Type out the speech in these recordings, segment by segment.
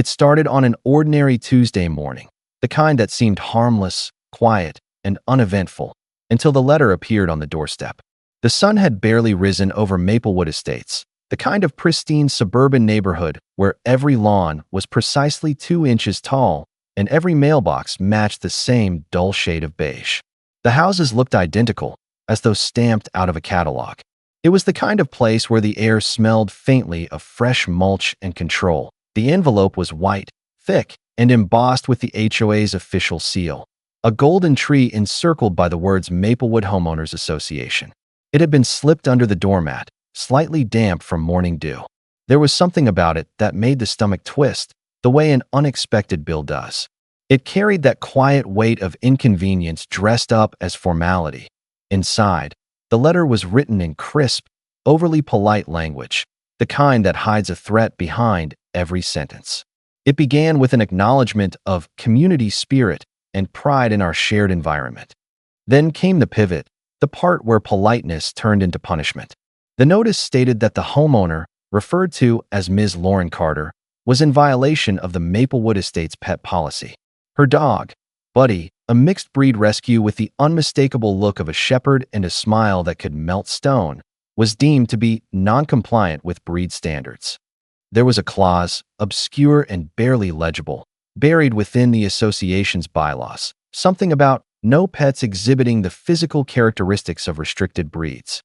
It started on an ordinary Tuesday morning, the kind that seemed harmless, quiet, and uneventful, until the letter appeared on the doorstep. The sun had barely risen over Maplewood Estates, the kind of pristine suburban neighborhood where every lawn was precisely 2 inches tall and every mailbox matched the same dull shade of beige. The houses looked identical, as though stamped out of a catalog. It was the kind of place where the air smelled faintly of fresh mulch and control. The envelope was white, thick, and embossed with the HOA's official seal, a golden tree encircled by the words Maplewood Homeowners Association. It had been slipped under the doormat, slightly damp from morning dew. There was something about it that made the stomach twist, the way an unexpected bill does. It carried that quiet weight of inconvenience dressed up as formality. Inside, the letter was written in crisp, overly polite language, the kind that hides a threat behind every sentence. It began with an acknowledgement of community spirit and pride in our shared environment. Then came the pivot, the part where politeness turned into punishment. The notice stated that the homeowner, referred to as Ms. Lauren Carter, was in violation of the Maplewood Estates pet policy. Her dog, Buddy, a mixed-breed rescue with the unmistakable look of a shepherd and a smile that could melt stone, was deemed to be non-compliant with breed standards. There was a clause, obscure and barely legible, buried within the association's bylaws, something about no pets exhibiting the physical characteristics of restricted breeds.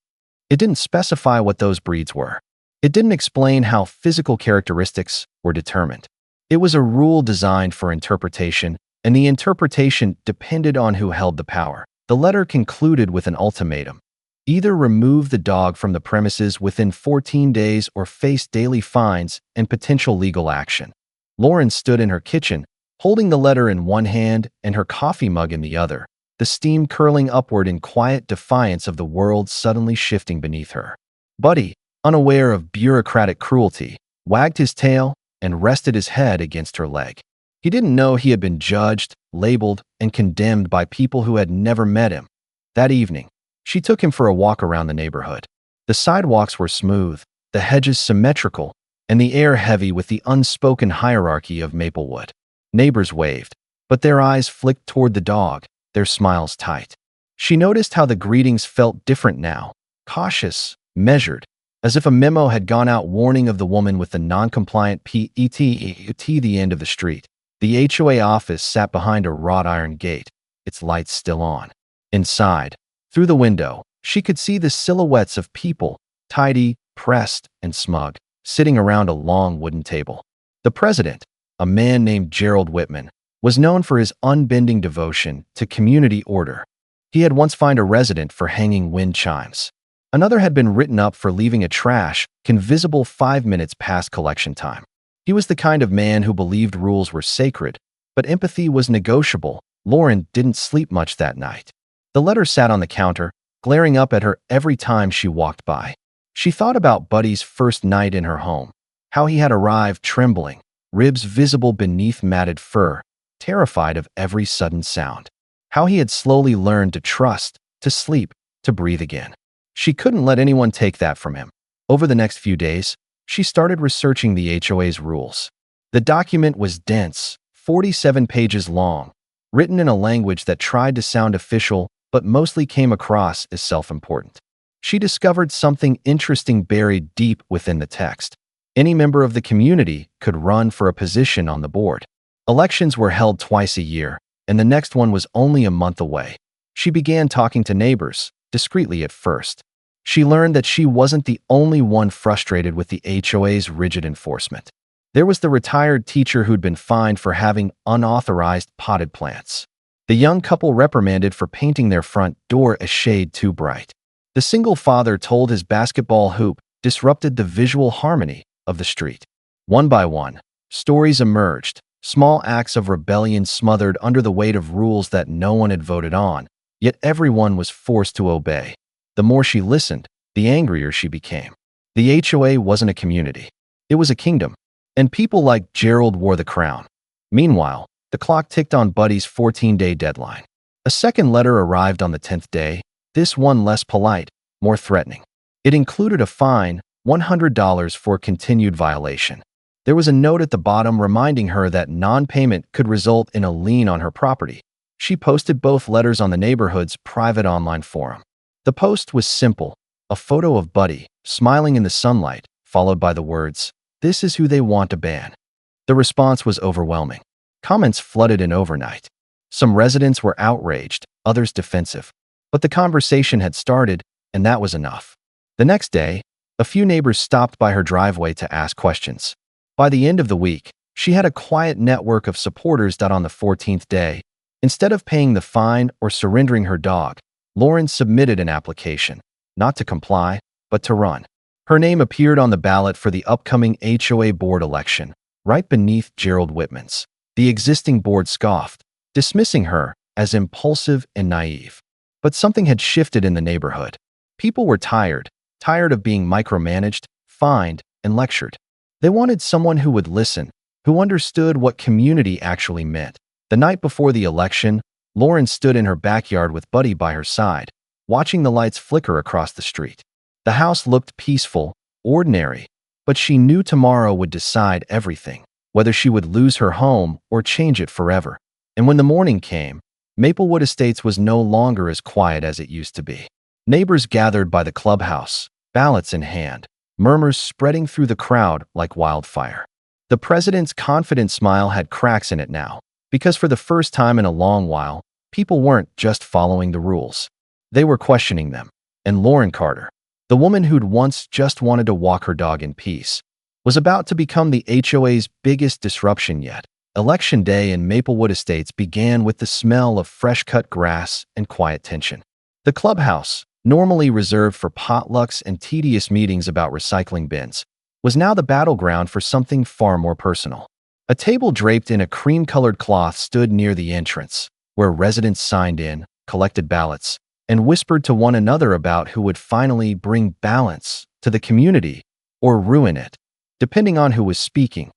It didn't specify what those breeds were. It didn't explain how physical characteristics were determined. It was a rule designed for interpretation, and the interpretation depended on who held the power. The letter concluded with an ultimatum. Either remove the dog from the premises within 14 days or face daily fines and potential legal action. Lauren stood in her kitchen, holding the letter in one hand and her coffee mug in the other, the steam curling upward in quiet defiance of the world suddenly shifting beneath her. Buddy, unaware of bureaucratic cruelty, wagged his tail and rested his head against her leg. He didn't know he had been judged, labeled, and condemned by people who had never met him. That evening, she took him for a walk around the neighborhood. The sidewalks were smooth, the hedges symmetrical, and the air heavy with the unspoken hierarchy of Maplewood. Neighbors waved, but their eyes flicked toward the dog, their smiles tight. She noticed how the greetings felt different now, cautious, measured, as if a memo had gone out warning of the woman with the non-compliant pet the end of the street. The HOA office sat behind a wrought iron gate, its lights still on. Inside, through the window, she could see the silhouettes of people, tidy, pressed, and smug, sitting around a long wooden table. The president, a man named Gerald Whitman, was known for his unbending devotion to community order. He had once fined a resident for hanging wind chimes. Another had been written up for leaving a trash can visible 5 minutes past collection time. He was the kind of man who believed rules were sacred, but empathy was negotiable. Lauren didn't sleep much that night. The letter sat on the counter, glaring up at her every time she walked by. She thought about Buddy's first night in her home, how he had arrived trembling, ribs visible beneath matted fur, terrified of every sudden sound. How he had slowly learned to trust, to sleep, to breathe again. She couldn't let anyone take that from him. Over the next few days, she started researching the HOA's rules. The document was dense, 47 pages long, written in a language that tried to sound official but mostly came across as self-important. She discovered something interesting buried deep within the text. Any member of the community could run for a position on the board. Elections were held twice a year, and the next one was only a month away. She began talking to neighbors, discreetly at first. She learned that she wasn't the only one frustrated with the HOA's rigid enforcement. There was the retired teacher who'd been fined for having unauthorized potted plants. The young couple reprimanded for painting their front door a shade too bright. The single father told his basketball hoop disrupted the visual harmony of the street. One by one, stories emerged, small acts of rebellion smothered under the weight of rules that no one had voted on, yet everyone was forced to obey. The more she listened, the angrier she became. The HOA wasn't a community. It was a kingdom, and people like Gerald wore the crown. Meanwhile, the clock ticked on Buddy's 14-day deadline. A second letter arrived on the 10th day, this one less polite, more threatening. It included a fine, $100 for continued violation. There was a note at the bottom reminding her that non-payment could result in a lien on her property. She posted both letters on the neighborhood's private online forum. The post was simple, a photo of Buddy, smiling in the sunlight, followed by the words, "This is who they want to ban." The response was overwhelming. Comments flooded in overnight. Some residents were outraged, others defensive. But the conversation had started, and that was enough. The next day, a few neighbors stopped by her driveway to ask questions. By the end of the week, she had a quiet network of supporters that on the 14th day, instead of paying the fine or surrendering her dog, Lauren submitted an application, not to comply, but to run. Her name appeared on the ballot for the upcoming HOA board election, right beneath Gerald Whitman's. The existing board scoffed, dismissing her as impulsive and naive. But something had shifted in the neighborhood. People were tired of being micromanaged, fined, and lectured. They wanted someone who would listen, who understood what community actually meant. The night before the election, Lauren stood in her backyard with Buddy by her side, watching the lights flicker across the street. The house looked peaceful, ordinary, but she knew tomorrow would decide everything, whether she would lose her home or change it forever. And when the morning came, Maplewood Estates was no longer as quiet as it used to be. Neighbors gathered by the clubhouse, ballots in hand, murmurs spreading through the crowd like wildfire. The president's confident smile had cracks in it now, because for the first time in a long while, people weren't just following the rules. They were questioning them. And Lauren Carter, the woman who'd once just wanted to walk her dog in peace, was about to become the HOA's biggest disruption yet. Election day in Maplewood Estates began with the smell of fresh-cut grass and quiet tension. The clubhouse, normally reserved for potlucks and tedious meetings about recycling bins, was now the battleground for something far more personal. A table draped in a cream-colored cloth stood near the entrance, where residents signed in, collected ballots, and whispered to one another about who would finally bring balance to the community or ruin it, depending on who was speaking.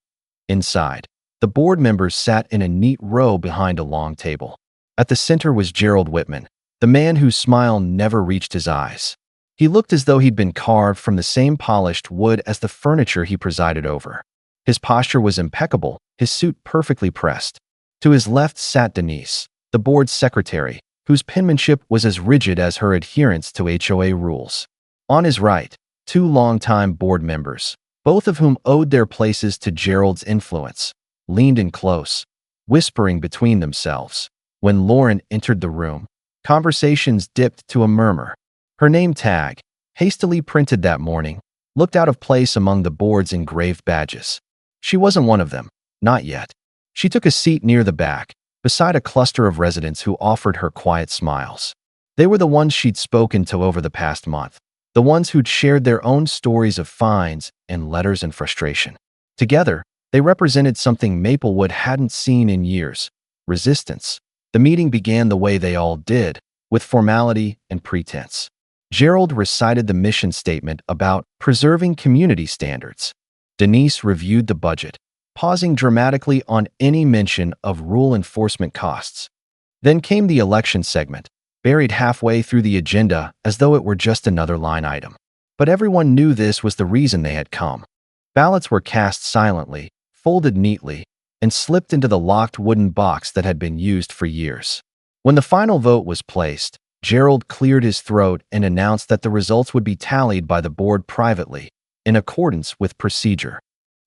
Inside, the board members sat in a neat row behind a long table. At the center was Gerald Whitman, the man whose smile never reached his eyes. He looked as though he'd been carved from the same polished wood as the furniture he presided over. His posture was impeccable, his suit perfectly pressed. To his left sat Denise, the board's secretary, whose penmanship was as rigid as her adherence to HOA rules. On his right, two longtime board members, both of whom owed their places to Gerald's influence, leaned in close, whispering between themselves. When Lauren entered the room, conversations dipped to a murmur. Her name tag, hastily printed that morning, looked out of place among the board's engraved badges. She wasn't one of them, not yet. She took a seat near the back, beside a cluster of residents who offered her quiet smiles. They were the ones she'd spoken to over the past month, the ones who'd shared their own stories of fines and letters and frustration. Together, they represented something Maplewood hadn't seen in years: resistance. The meeting began the way they all did, with formality and pretense. Gerald recited the mission statement about preserving community standards. Denise reviewed the budget, pausing dramatically on any mention of rule enforcement costs. Then came the election segment, buried halfway through the agenda as though it were just another line item. But everyone knew this was the reason they had come. Ballots were cast silently, folded neatly, and slipped into the locked wooden box that had been used for years. When the final vote was placed, Gerald cleared his throat and announced that the results would be tallied by the board privately, in accordance with procedure.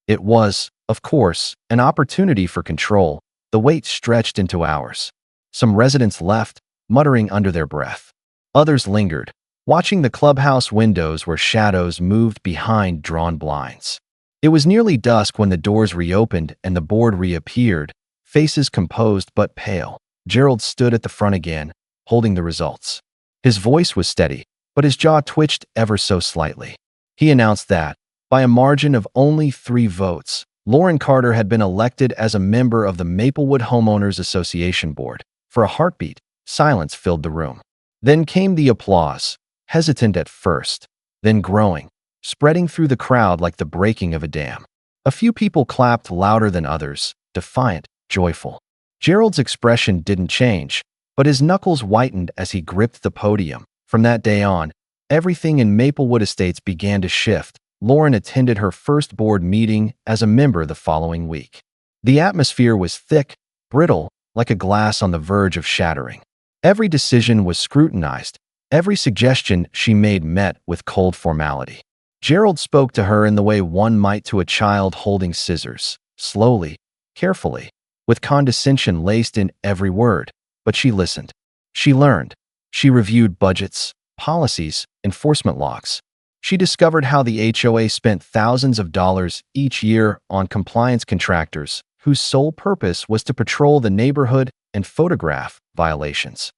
It was, of course, an opportunity for control. The wait stretched into hours. Some residents left, muttering under their breath. Others lingered, watching the clubhouse windows where shadows moved behind drawn blinds. It was nearly dusk when the doors reopened and the board reappeared, faces composed but pale. Gerald stood at the front again, holding the results. His voice was steady, but his jaw twitched ever so slightly. He announced that, by a margin of only 3 votes, Lauren Carter had been elected as a member of the Maplewood Homeowners Association Board. For a heartbeat, silence filled the room. Then came the applause, hesitant at first, then growing, spreading through the crowd like the breaking of a dam. A few people clapped louder than others, defiant, joyful. Gerald's expression didn't change, but his knuckles whitened as he gripped the podium. From that day on, everything in Maplewood Estates began to shift, Lauren attended her first board meeting as a member the following week. The atmosphere was thick, brittle, like a glass on the verge of shattering. Every decision was scrutinized. Every suggestion she made met with cold formality. Gerald spoke to her in the way one might to a child holding scissors, slowly, carefully, with condescension laced in every word. But she listened. She learned. She reviewed budgets, policies, enforcement logs. She discovered how the HOA spent thousands of dollars each year on compliance contractors whose sole purpose was to patrol the neighborhood and photograph violations.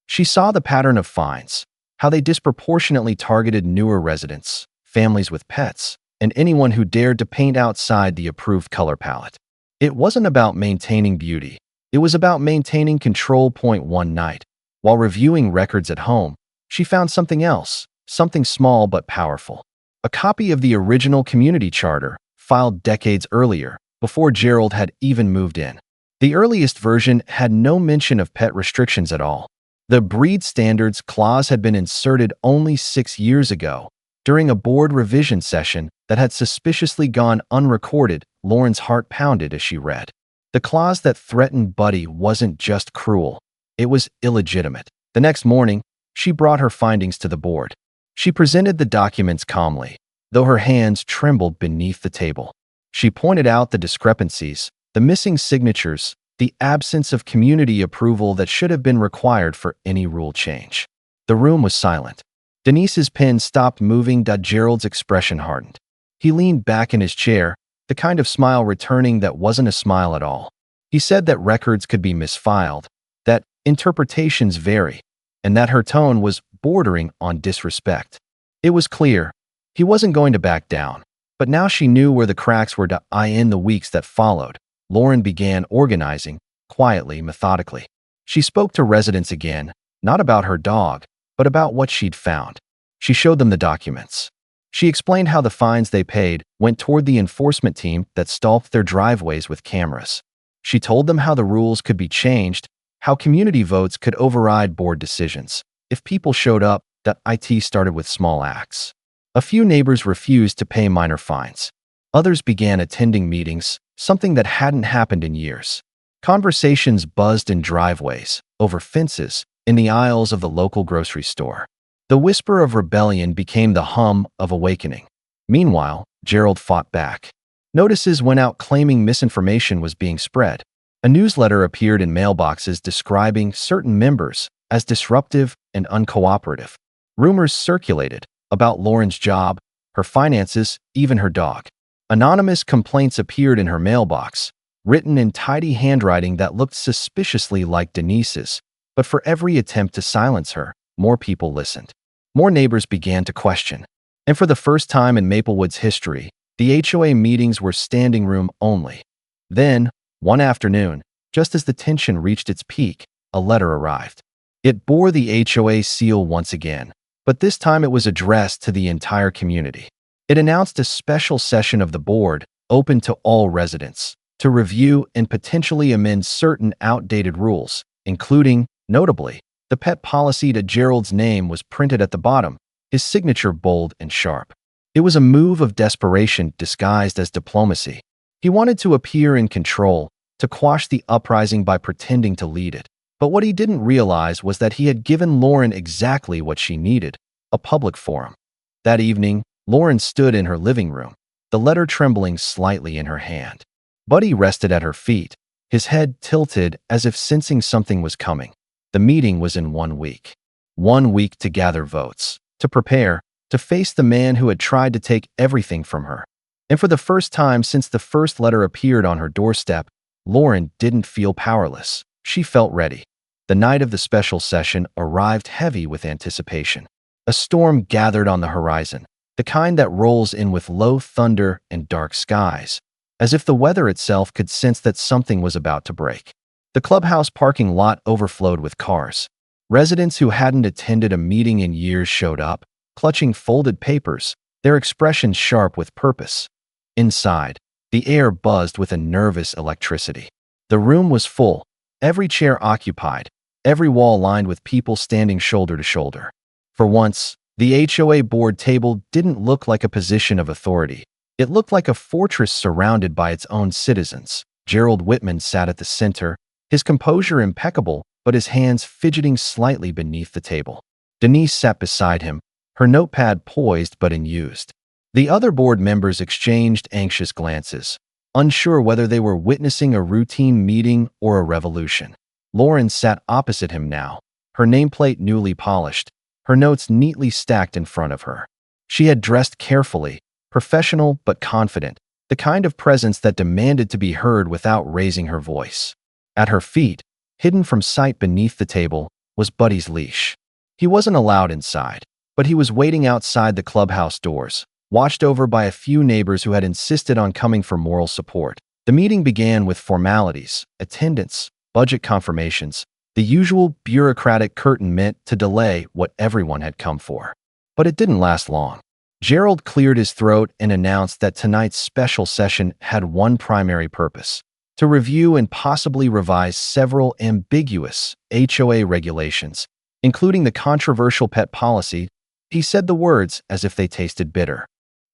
She saw the pattern of fines, how they disproportionately targeted newer residents, families with pets, and anyone who dared to paint outside the approved color palette. It wasn't about maintaining beauty. It was about maintaining control. One night, while reviewing records at home, she found something else, something small but powerful. A copy of the original community charter, filed decades earlier, before Gerald had even moved in. The earliest version had no mention of pet restrictions at all. The breed standards clause had been inserted only 6 years ago, during a board revision session that had suspiciously gone unrecorded. Lauren's heart pounded as she read. The clause that threatened Buddy wasn't just cruel, it was illegitimate. The next morning, she brought her findings to the board. She presented the documents calmly, though her hands trembled beneath the table. She pointed out the discrepancies, the missing signatures, the absence of community approval that should have been required for any rule change. The room was silent. Denise's pen stopped moving. Gerald's expression hardened. He leaned back in his chair, the kind of smile returning that wasn't a smile at all. He said that records could be misfiled, that interpretations vary, and that her tone was bordering on disrespect. It was clear. He wasn't going to back down. But now she knew where the cracks were. In the weeks that followed, Lauren began organizing, quietly, methodically. She spoke to residents again, not about her dog, but about what she'd found. She showed them the documents. She explained how the fines they paid went toward the enforcement team that stalked their driveways with cameras. She told them how the rules could be changed, how community votes could override board decisions. If people showed up, IT started with small acts. A few neighbors refused to pay minor fines. Others began attending meetings, something that hadn't happened in years. Conversations buzzed in driveways, over fences, in the aisles of the local grocery store. The whisper of rebellion became the hum of awakening. Meanwhile, Gerald fought back. Notices went out claiming misinformation was being spread. A newsletter appeared in mailboxes describing certain members as disruptive and uncooperative. Rumors circulated about Lauren's job, her finances, even her dog. Anonymous complaints appeared in her mailbox, written in tidy handwriting that looked suspiciously like Denise's. But for every attempt to silence her, more people listened. More neighbors began to question. And for the first time in Maplewood's history, the HOA meetings were standing room only. Then, one afternoon, just as the tension reached its peak, a letter arrived. It bore the HOA seal once again, but this time it was addressed to the entire community. It announced a special session of the board, open to all residents, to review and potentially amend certain outdated rules, including, notably, the pet policy. Gerald's name was printed at the bottom, his signature bold and sharp. It was a move of desperation disguised as diplomacy. He wanted to appear in control, to quash the uprising by pretending to lead it. But what he didn't realize was that he had given Lauren exactly what she needed, a public forum. That evening, Lauren stood in her living room, the letter trembling slightly in her hand. Buddy rested at her feet, his head tilted as if sensing something was coming. The meeting was in 1 week. 1 week to gather votes, to prepare, to face the man who had tried to take everything from her. And for the first time since the first letter appeared on her doorstep, Lauren didn't feel powerless. She felt ready. The night of the special session arrived heavy with anticipation. A storm gathered on the horizon, the kind that rolls in with low thunder and dark skies, as if the weather itself could sense that something was about to break. The clubhouse parking lot overflowed with cars. Residents who hadn't attended a meeting in years showed up, clutching folded papers, their expressions sharp with purpose. Inside, the air buzzed with a nervous electricity. The room was full, every chair occupied, every wall lined with people standing shoulder to shoulder. For once, The HOA board table didn't look like a position of authority. It looked like a fortress surrounded by its own citizens. Gerald Whitman sat at the center, his composure impeccable, but his hands fidgeting slightly beneath the table. Denise sat beside him, her notepad poised but unused. The other board members exchanged anxious glances, unsure whether they were witnessing a routine meeting or a revolution. Lauren sat opposite him now, her nameplate newly polished, her notes neatly stacked in front of her. She had dressed carefully, professional but confident, the kind of presence that demanded to be heard without raising her voice. At her feet, hidden from sight beneath the table, was Buddy's leash. He wasn't allowed inside, but he was waiting outside the clubhouse doors, watched over by a few neighbors who had insisted on coming for moral support. The meeting began with formalities, attendance, budget confirmations, the usual bureaucratic curtain meant to delay what everyone had come for. But it didn't last long. Gerald cleared his throat and announced that tonight's special session had one primary purpose: to review and possibly revise several ambiguous HOA regulations, including the controversial pet policy. He said the words as if they tasted bitter.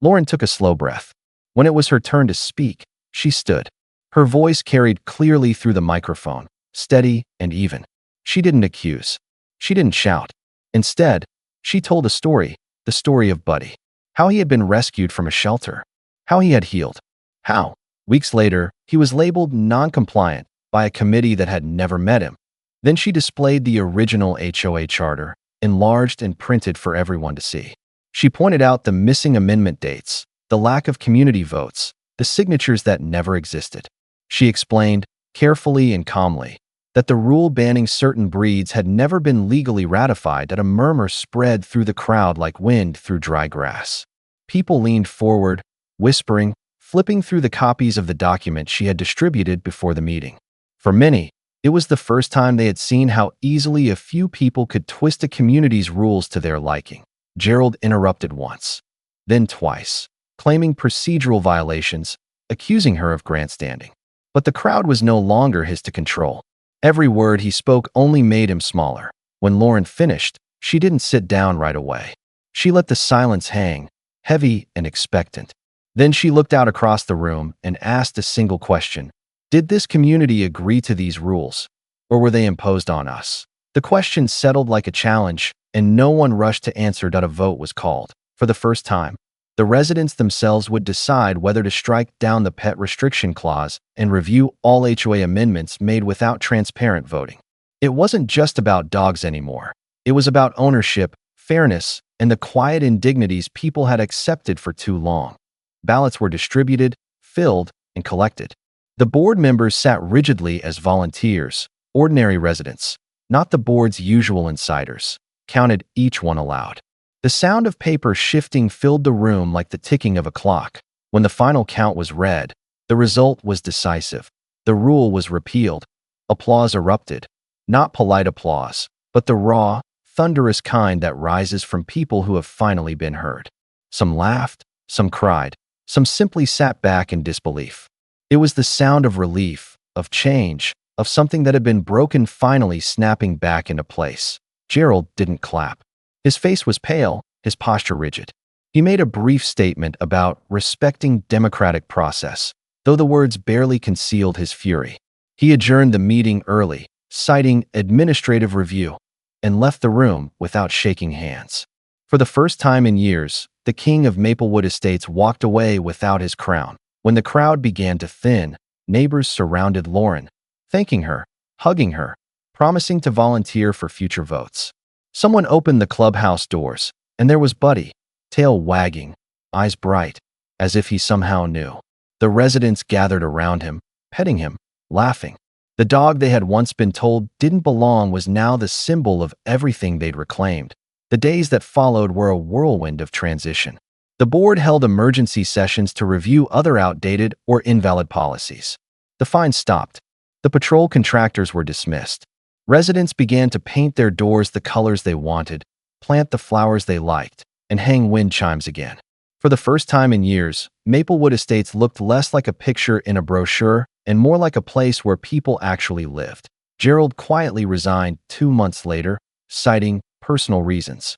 Lauren took a slow breath. When it was her turn to speak, she stood. Her voice carried clearly through the microphone, steady and even. She didn't accuse. She didn't shout. Instead, she told a story, the story of Buddy. How he had been rescued from a shelter. How he had healed. How, weeks later, he was labeled non-compliant by a committee that had never met him. Then she displayed the original HOA charter, enlarged and printed for everyone to see. She pointed out the missing amendment dates, the lack of community votes, the signatures that never existed. She explained, carefully and calmly, that the rule banning certain breeds had never been legally ratified. That a murmur spread through the crowd like wind through dry grass. People leaned forward, whispering, flipping through the copies of the document she had distributed before the meeting. For many, it was the first time they had seen how easily a few people could twist a community's rules to their liking. Gerald interrupted once, then twice, claiming procedural violations, accusing her of grandstanding. But the crowd was no longer his to control. Every word he spoke only made him smaller. When Lauren finished, she didn't sit down right away. She let the silence hang, heavy and expectant. Then she looked out across the room and asked a single question. Did this community agree to these rules, or were they imposed on us? The question settled like a challenge, and no one rushed to answer. A vote was called. For the first time, the residents themselves would decide whether to strike down the pet restriction clause and review all HOA amendments made without transparent voting. It wasn't just about dogs anymore. It was about ownership, fairness, and the quiet indignities people had accepted for too long. Ballots were distributed, filled, and collected. The board members sat rigidly as volunteers, ordinary residents, not the board's usual insiders, counted each one aloud. The sound of paper shifting filled the room like the ticking of a clock. When the final count was read, the result was decisive. The rule was repealed. Applause erupted. Not polite applause, but the raw, thunderous kind that rises from people who have finally been heard. Some laughed, some cried, some simply sat back in disbelief. It was the sound of relief, of change, of something that had been broken finally snapping back into place. Gerald didn't clap. His face was pale, his posture rigid. He made a brief statement about respecting democratic process, though the words barely concealed his fury. He adjourned the meeting early, citing administrative review, and left the room without shaking hands. For the first time in years, the king of Maplewood Estates walked away without his crown. When the crowd began to thin, neighbors surrounded Lauren, thanking her, hugging her, promising to volunteer for future votes. Someone opened the clubhouse doors, and there was Buddy, tail wagging, eyes bright, as if he somehow knew. The residents gathered around him, petting him, laughing. The dog they had once been told didn't belong was now the symbol of everything they'd reclaimed. The days that followed were a whirlwind of transition. The board held emergency sessions to review other outdated or invalid policies. The fines stopped. The patrol contractors were dismissed. Residents began to paint their doors the colors they wanted, plant the flowers they liked, and hang wind chimes again. For the first time in years, Maplewood Estates looked less like a picture in a brochure and more like a place where people actually lived. Gerald quietly resigned 2 months later, citing personal reasons.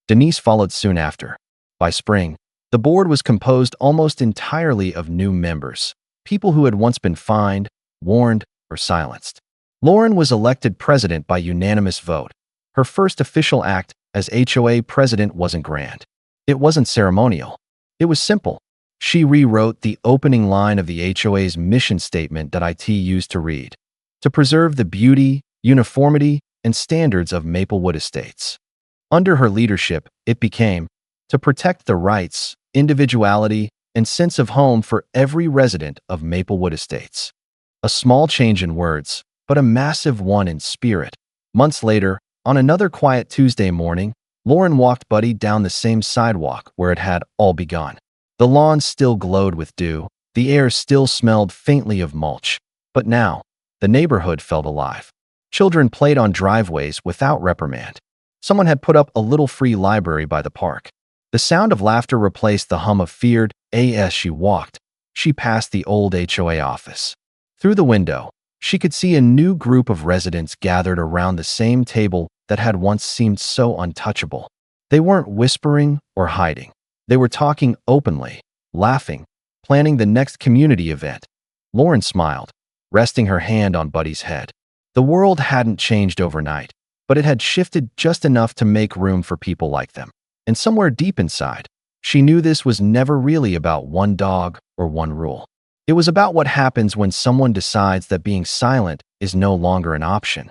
Denise followed soon after. By spring, the board was composed almost entirely of new members, people who had once been fined, warned, or silenced. Lauren was elected president by unanimous vote. Her first official act as HOA president wasn't grand. It wasn't ceremonial. It was simple. She rewrote the opening line of the HOA's mission statement that IT used to read, to preserve the beauty, uniformity, and standards of Maplewood Estates. Under her leadership, it became, to protect the rights, individuality, and sense of home for every resident of Maplewood Estates. A small change in words, but a massive one in spirit. Months later, on another quiet Tuesday morning, Lauren walked Buddy down the same sidewalk where it had all begun. The lawn still glowed with dew, the air still smelled faintly of mulch, but now, the neighborhood felt alive. Children played on driveways without reprimand. Someone had put up a little free library by the park. The sound of laughter replaced the hum of feared. As she walked, she passed the old HOA office. Through the window, she could see a new group of residents gathered around the same table that had once seemed so untouchable. They weren't whispering or hiding. They were talking openly, laughing, planning the next community event. Lauren smiled, resting her hand on Buddy's head. The world hadn't changed overnight, but it had shifted just enough to make room for people like them. And somewhere deep inside, she knew this was never really about one dog or one rule. It was about what happens when someone decides that being silent is no longer an option.